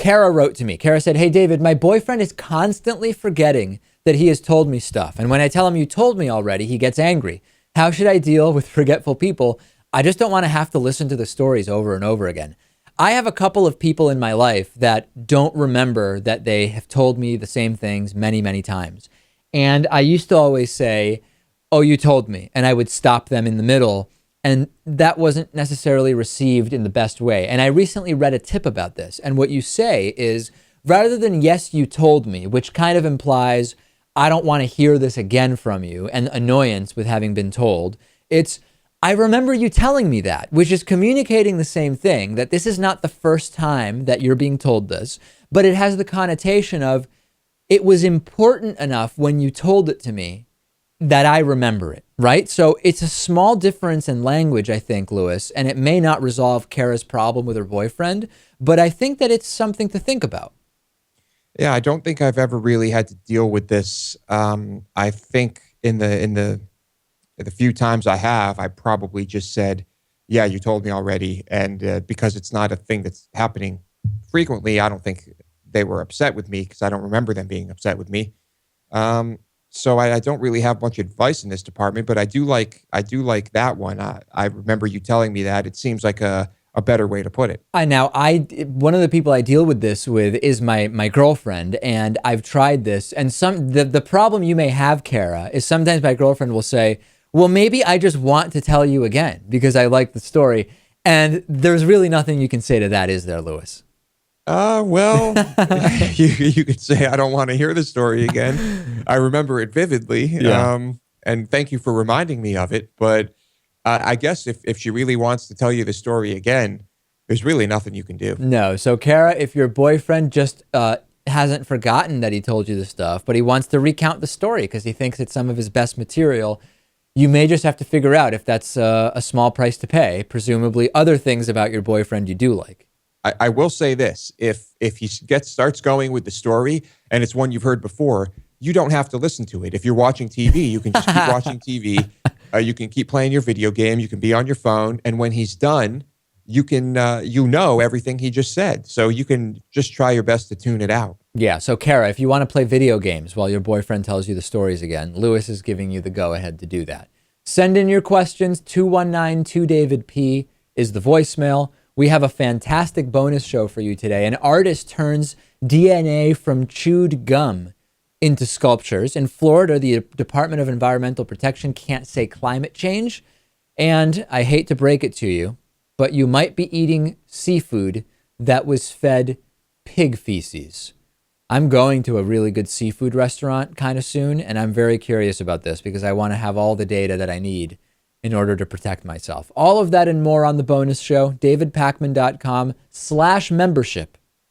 Kara wrote to me. Kara said, "Hey, David, my boyfriend is constantly forgetting that he has told me stuff. And when I tell him you told me already, he gets angry. How should I deal with forgetful people? I just don't want to have to listen to the stories over and over again." I have a couple of people in my life that don't remember that they have told me the same things many, many times. And I used to always say, "Oh, you told me." And I would stop them in the middle. And that wasn't necessarily received in the best way. And I recently read a tip about this. And what you say is, rather than "yes, you told me," which kind of implies I don't want to hear this again from you and annoyance with having been told, it's "I remember you telling me that," which is communicating the same thing, that this is not the first time that you're being told this, but it has the connotation of it was important enough when you told it to me that I remember it, right? So it's a small difference in language, I think, Lewis, and it may not resolve Kara's problem with her boyfriend, but I think that it's something to think about. Yeah, I don't think I've ever really had to deal with this. I think in the few times I have, I probably just said, "Yeah, you told me already," and because it's not a thing that's happening frequently, I don't think they were upset with me because I don't remember them being upset with me. So I don't really have much advice in this department, but I do like that one. I remember you telling me that. It seems like a better way to put it. One of the people I deal with this with is my girlfriend, and I've tried this. And the problem you may have, Kara, is sometimes my girlfriend will say, "Well, maybe I just want to tell you again because I like the story." And there's really nothing you can say to that, is there, Lewis? Well, you could say, "I don't want to hear the story again. I remember it vividly." Yeah. And thank you for reminding me of it. But I guess if she really wants to tell you the story again, there's really nothing you can do. No. So, Kara, if your boyfriend just hasn't forgotten that he told you the stuff, but he wants to recount the story because he thinks it's some of his best material, you may just have to figure out if that's a small price to pay. Presumably other things about your boyfriend you do like. I will say this: if he starts going with the story and it's one you've heard before, you don't have to listen to it. If you're watching TV, you can just keep watching TV. You can keep playing your video game. You can be on your phone, and when he's done, you can everything he just said. So you can just try your best to tune it out. Yeah. So, Kara, if you want to play video games while your boyfriend tells you the stories again, Lewis is giving you the go-ahead to do that. Send in your questions. 219-2DavidP is the voicemail. We have a fantastic bonus show for you today. An artist turns DNA from chewed gum into sculptures. In Florida, the Department of Environmental Protection can't say climate change. And I hate to break it to you, but you might be eating seafood that was fed pig feces. I'm going to a really good seafood restaurant kind of soon, and I'm very curious about this because I want to have all the data that I need in order to protect myself. All of that and more on the bonus show, davidpakman.com/membership.